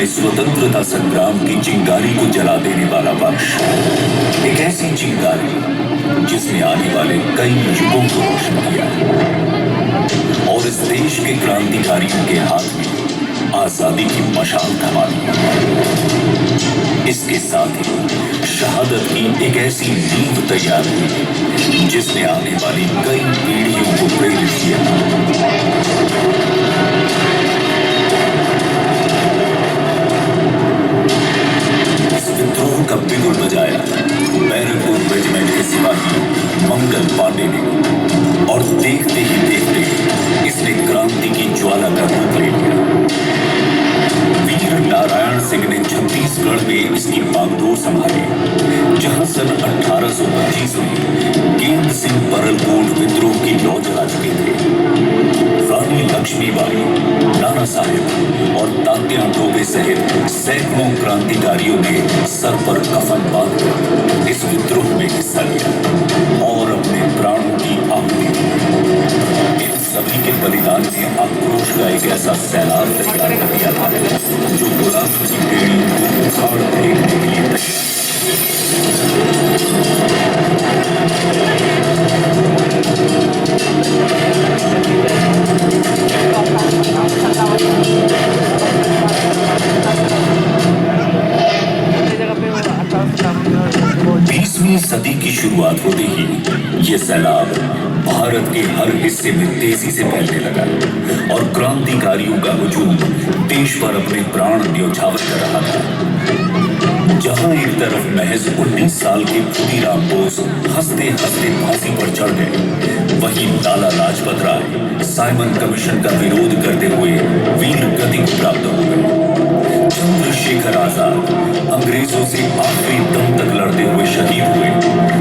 में स्वतंत्रता संग्राम की चिंगारी को जला देने वाला वर्ष, एक ऐसी चिंगारी जिसने आने वाले कई युगों को रोशन किया और इस देश के क्रांतिकारियों के हाथ में आजादी की मशाल थमा दी। इसके साथ ही शहादत की एक ऐसी नींव तैयार हुई जिसने आने वाली कई पीढ़ियों को प्रेरित किया। इस विद्रोह का बिगुल बजाया बैरकपुर रेजिमेंट के सिपाही मंगल पांडे ने और देखते ही देखते इसने क्रांति की ज्वाला का रूप ले लिया। वीर नारायण सिंह ने छत्तीसगढ़ में इसकी बागडोर संभाली, जहां सन 1825 में गेंद सिंह परलकोट विद्रोह की लौ जला चुके थे। रानी लक्ष्मीबाई, नाना साहेब और तात्या टोपे सहित सैकड़ों क्रांतिकारियों ने सर पर कफन बांधकर इस विद्रोह में हिस्सा लिया और अपने प्राणों की आहुति दी। इन सभी के बलिदान ने आक्रोश का एक ऐसा सैलाब तैयार कर दिया था जो गुलामी की बेड़ी को उखाड़ फेंकने के लिए तैयार। बीसवीं सदी की शुरुआत होते ही ये सैलाब भारत के हर हिस्से में तेजी से फैलने लगा और क्रांतिकारियों का हुजूम देश पर अपने प्राण न्यौछावर कर रहा था। जहां एक तरफ महज 19 साल के खुदीराम बोस हंसते हंसते फांसी पर चढ़ गए, वहीं लाला लाजपत राय साइमन कमीशन का विरोध करते हुए वीर गति को प्राप्त हो गए। चंद्रशेखर आजाद अंग्रेजों से आखिरी दम तक लड़ते हुए शहीद हुए,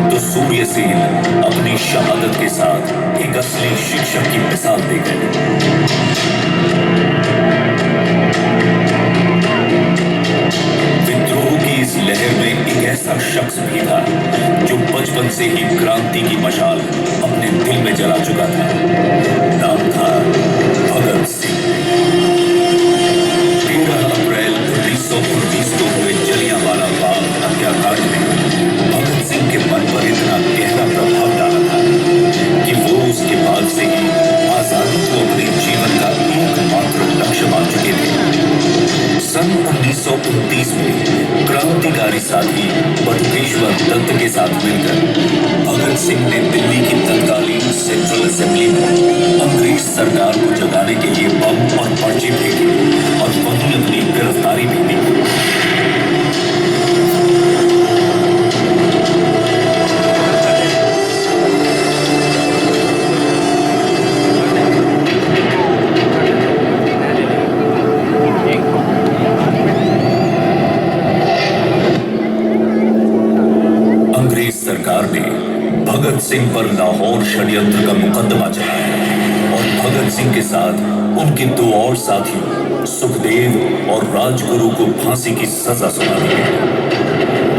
तो सूर्य सेन अपनी शहादत के साथ एक असली शिक्षक की मिसाल दे गए। विद्रोह की इस लहर में एक ऐसा शख्स भी था जो बचपन से ही क्रांति की मशाल अपने दिल में जला चुका था। नाम था भगत सिंह। 13 अप्रैल 1919 को हुए जलियांवाला बाग हत्याकांड में भगत सिंह के मन पर इतना गहरा प्रभाव डाला था कि वो उसके बाद से ही आजादी को अपने जीवन का एकमात्र लक्ष्य मान चुके थे। सन 1929 में क्रांतिकारी साथी बटुकेश्वर दत्त के साथ मिलकर भगत सिंह ने दिल्ली की तत्कालीन सेंट्रल असेंबली में अंग्रेज सरकार को जगाने के लिए बम और पर्चे फेंके और वहीं अपनी गिरफ्तारी भी दी। सरकार ने भगत सिंह पर लाहौर षड्यंत्र का मुकदमा चलाया और भगत सिंह के साथ उनके 2 और साथियों सुखदेव और राजगुरु को फांसी की सजा सुना दी।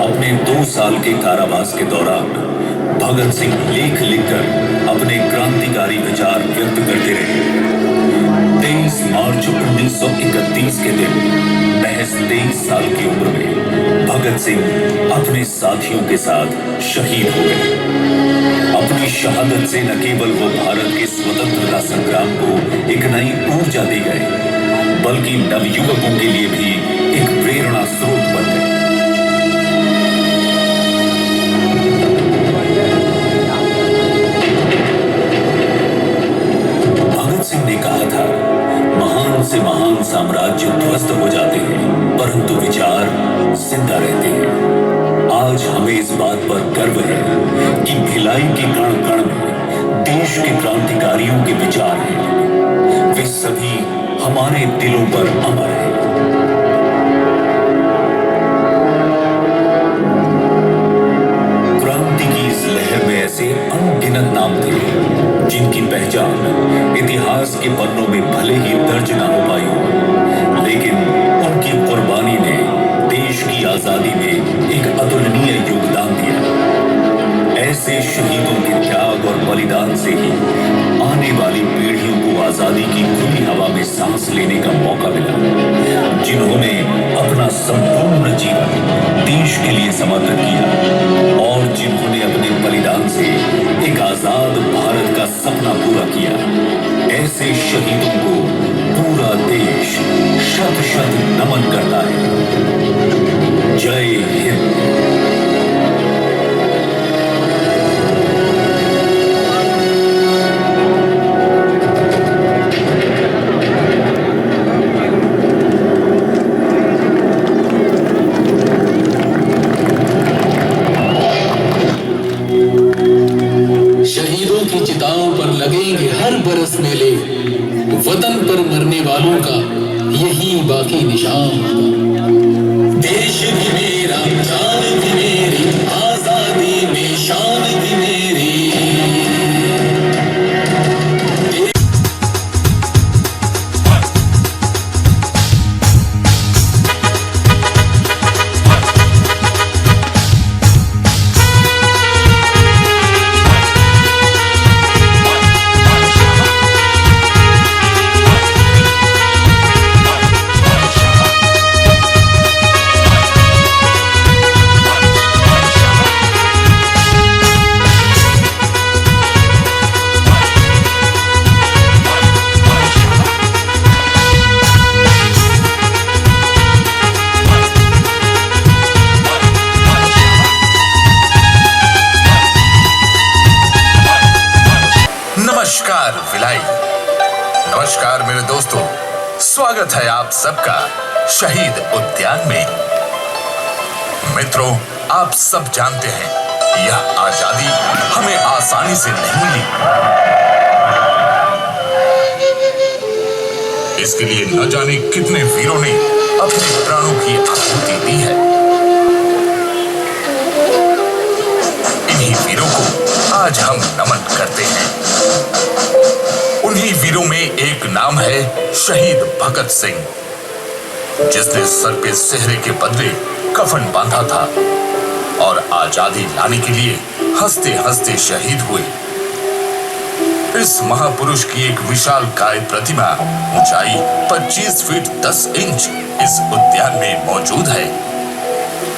अपने 2 साल के कारावास के दौरान भगत सिंह लेख लिखकर अपने क्रांतिकारी विचार व्यक्त करते रहे। 23 मार्च 1931 के दिन महज 23 साल की उम्र में भगत सिंह अपने साथियों के साथ शहीद हो गए। अपनी शहादत से न केवल वो भारत के स्वतंत्रता संग्राम को एक नई ऊर्जा दे गए, बल्कि नवयुवकों के लिए भी एक प्रेरणा स्रोत बन गए। भगत सिंह ने कहा था, महान से महान साम्राज्य ध्वस्त हो जाते हैं, परंतु विचार जिंदा रहते हैं। आज हमें इस बात पर गर्व है कि भिलाई के कण कण में देश के क्रांतिकारियों के विचार हैं। वे सभी हमारे दिलों पर अमर हैं। क्रांति की इस लहर में ऐसे अनगिनत नाम थे जिनकी पहचान इतिहास के पन्नों में भले ही दर्ज ना हो पाई हो, लेकिन उनकी कुर्बानी ने देश की आजादी में एक अतुलनीय योगदान दिया। ऐसे शहीदों के त्याग और बलिदान से ही आने वाली पीढ़ियों को आजादी की खुली हवा में सांस लेने का मौका मिला, जिन्होंने संपूर्ण जीवन देश के लिए समर्पित किया और जिन्होंने अपने बलिदान से एक आजाद भारत का सपना पूरा किया, ऐसे शहीदों को पूरा देश शत शत नमन करता है। जय हिंद। शहीदों की चिताओं पर लगेंगे हर बरस मेले, वतन पर मरने वालों का यही बाकी निशान होगा। देश भी मेरा, जान भी मेरी, आजादी में शान भी मेरी। नमस्कार भिलाई, नमस्कार मेरे दोस्तों, स्वागत है आप सबका शहीद उद्यान में। मित्रों, आप सब जानते हैं यह आजादी हमें आसानी से नहीं मिली। इसके लिए न जाने कितने वीरों ने अपने प्राणों की आहुति दी है। इन्हीं वीरों को आज हम नमन करते हैं। उन्हीं वीरों में एक नाम है शहीद भगत सिंह, जिसने सर पे सेहरे के बदले कफन बांधा था और आजादी लाने के लिए हंसते हंसते शहीद हुए। इस महापुरुष की एक विशाल काय प्रतिमा ऊंचाई 25 फीट 10 इंच इस उद्यान में मौजूद है।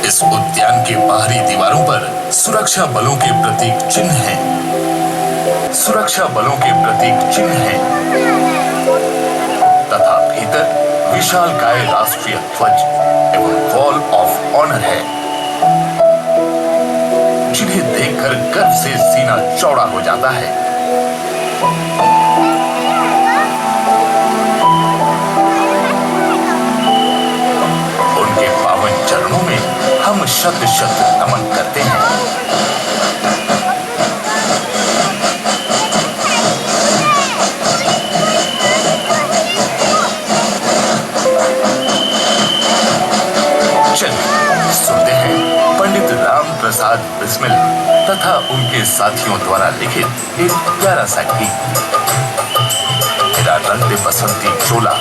इस उद्यान के बाहरी दीवारों पर सुरक्षा बलों के प्रतीक चिन्ह हैं। सुरक्षा बलों के प्रतीक चिन्ह हैं तथा भीतर विशालकाय राष्ट्रीय ध्वज एवं वॉल ऑफ ऑनर है, जिन्हें देखकर गर्व से सीना चौड़ा हो जाता है। उनके पावन चरणों में हम शत शत नमन करते हैं। सुनते हैं पंडित राम प्रसाद बिस्मिल तथा उनके साथियों द्वारा लिखित एक प्यारा सा गीत, मेरा रंग बसंती चोला।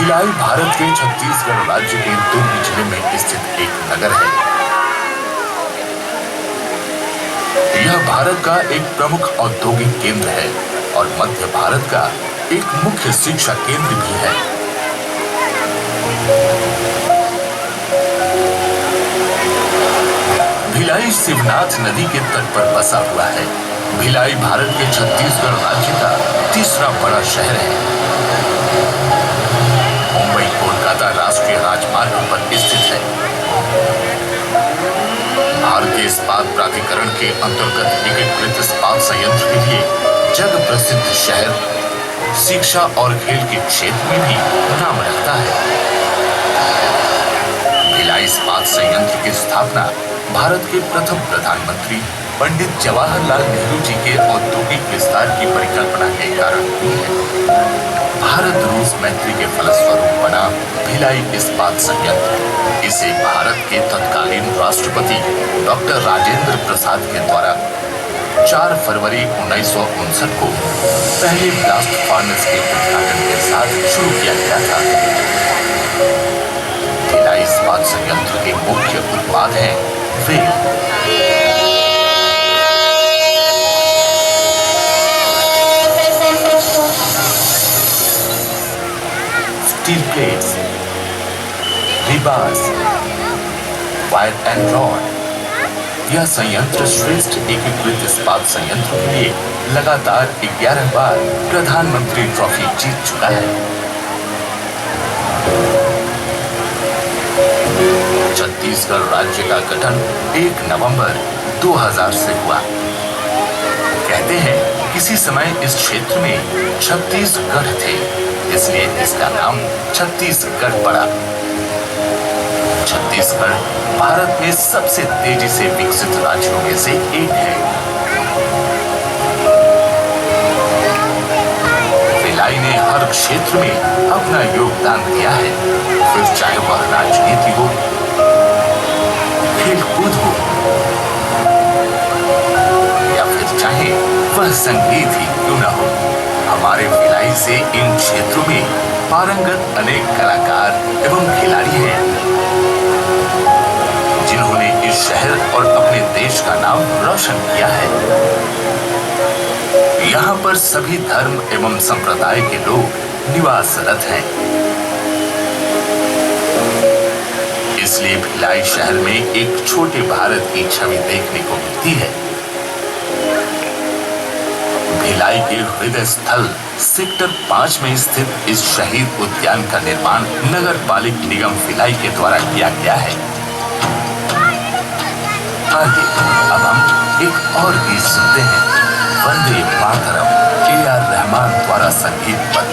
भिलाई भारत के छत्तीसगढ़ राज्य के दुर्ग जिले में स्थित एक नगर है। यह भारत का एक प्रमुख औद्योगिक केंद्र है और मध्य भारत का एक मुख्य शिक्षा केंद्र भी है। भिलाई शिवनाथ नदी के तट पर बसा हुआ है। भिलाई भारत के छत्तीसगढ़ राज्य का तीसरा बड़ा शहर है। मुंबई कोलकाता राष्ट्रीय राजमार्ग पर स्थित है। भारतीय इस्पात प्राधिकरण के अंतर्गत एकीकृत इस्पात संयंत्र के लिए जग प्रसिद्ध शहर शिक्षा और खेल के क्षेत्र में भी नाम रखता है। भिलाई इस्पात संयंत्र की स्थापना भारत के प्रथम प्रधानमंत्री पंडित जवाहरलाल नेहरू जी के औद्योगिक विस्तार की परिकल्पना के कारण हुई है। भारत रूस मैत्री के फलस्वरूप बना भिलाई इस्पात संयंत्र। इसे भारत के तत्कालीन राष्ट्रपति डॉक्टर राजेंद्र प्रसाद के द्वारा 4 फरवरी 1959 को पहले ब्लास्ट फर्नेस के उद्घाटन के साथ शुरू किया गया था। भिलाई इस्पात संयंत्र के मुख्य उत्पाद हैं well, steel plates, rebars, wire and rod. यह संयंत्र श्रेष्ठ एकीकृत इस्पात संयंत्र के लिए लगातार 11 बार प्रधानमंत्री ट्रॉफी जीत चुका है। छत्तीसगढ़ राज्य का गठन 1 नवंबर 2000 से हुआ। कहते हैं किसी समय इस क्षेत्र में छत्तीसगढ़ थे, इसलिए इसका नाम छत्तीसगढ़ पड़ा। छत्तीसगढ़ भारत में सबसे तेजी से विकसित राज्यों में से एक है। भिलाई ने हर क्षेत्र में अपना योगदान दिया है, फिर चाहे वह राजनीति हो, खेलकूद हो या फिर चाहे वह संगीत ही क्यों न हो। हमारे भिलाई से इन क्षेत्रों में पारंगत अनेक कलाकार एवं खिलाड़ी हैं, जिन्होंने इस शहर और अपने देश का नाम रोशन किया है। यहाँ पर सभी धर्म एवं संप्रदाय के लोग निवासरत हैं। इसलिए भिलाई शहर में एक छोटे भारत की छवि देखने को मिलती है। भिलाई के हृदय स्थल सेक्टर 5 में स्थित इस शहीद उद्यान का निर्माण नगर पालिक निगम भिलाई के द्वारा किया गया है। आगे अब हम एक और गीत सुनते हैं, वंदे मातरम, A.R. रहमान द्वारा संगीतबद्ध।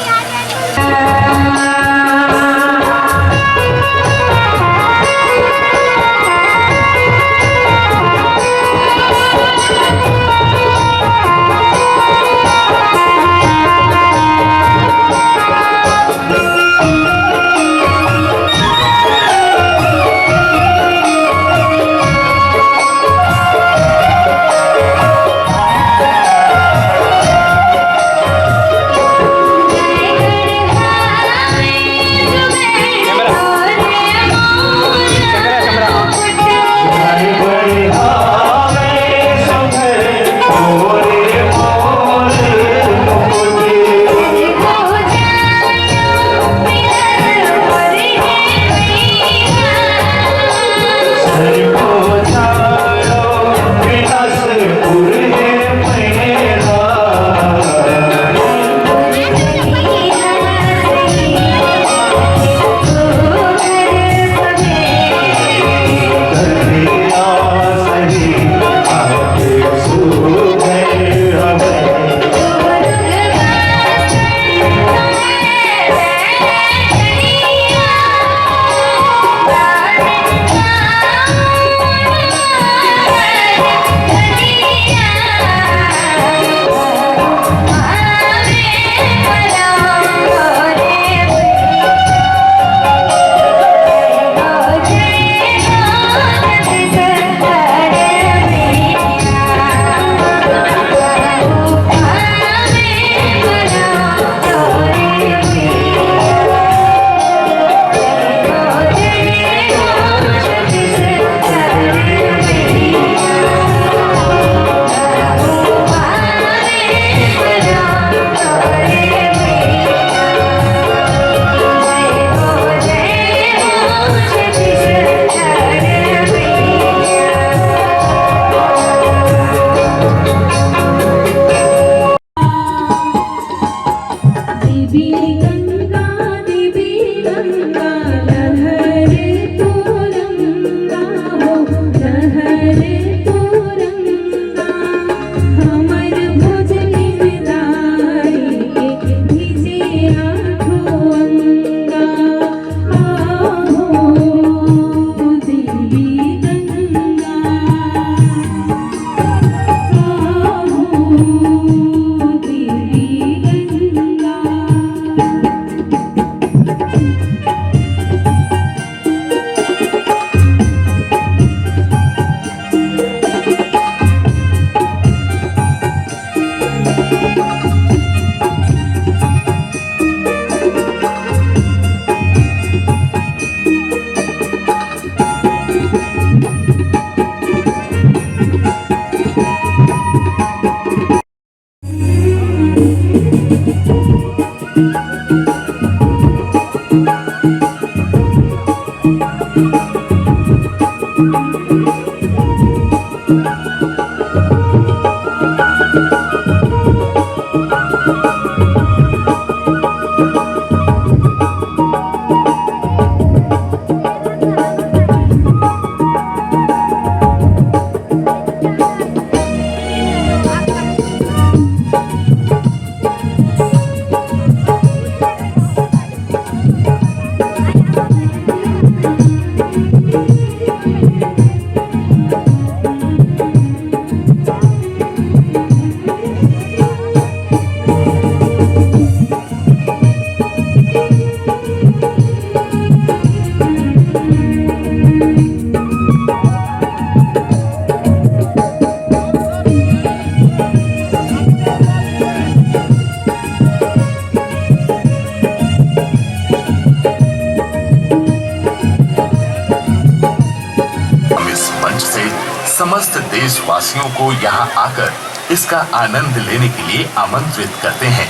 समस्त देशवासियों को यहाँ आकर इसका आनंद लेने के लिए आमंत्रित करते हैं।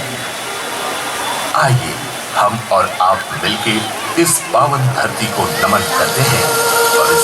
आइए हम और आप मिलकर इस पावन धरती को नमन करते हैं और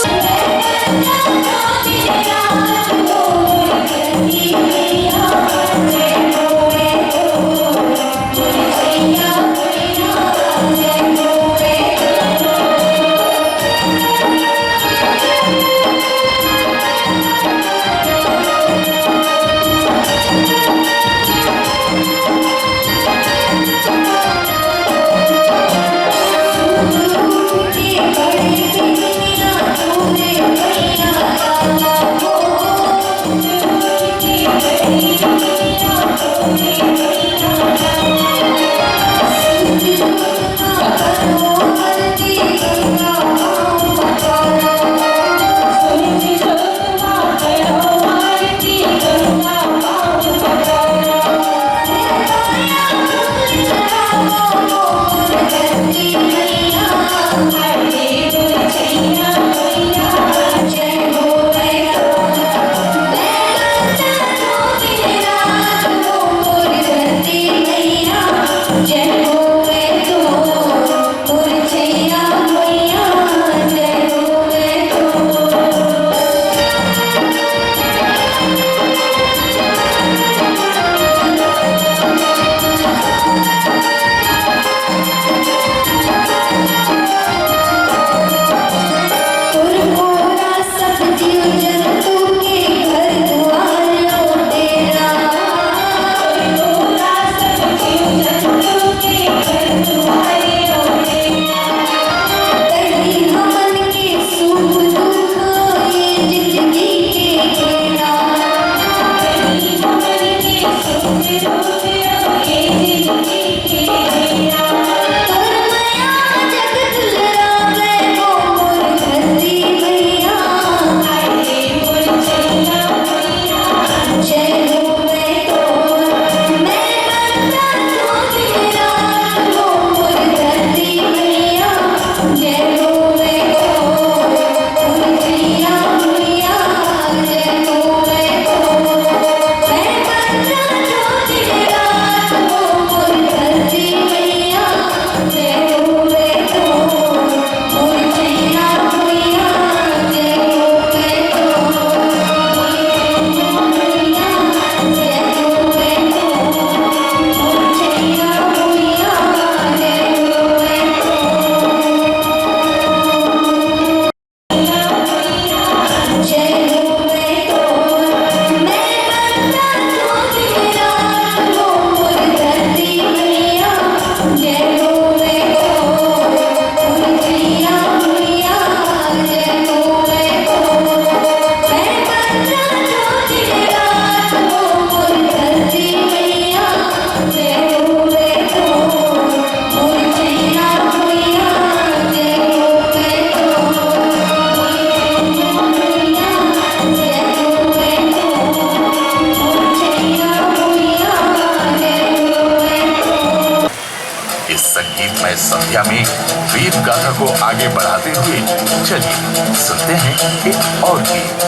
इस संगीतमय संध्या में वीर गाथा को आगे बढ़ाते हुए चलिए सुनते हैं एक और गीत।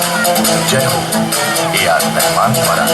जय हो A.R. रहमान द्वारा।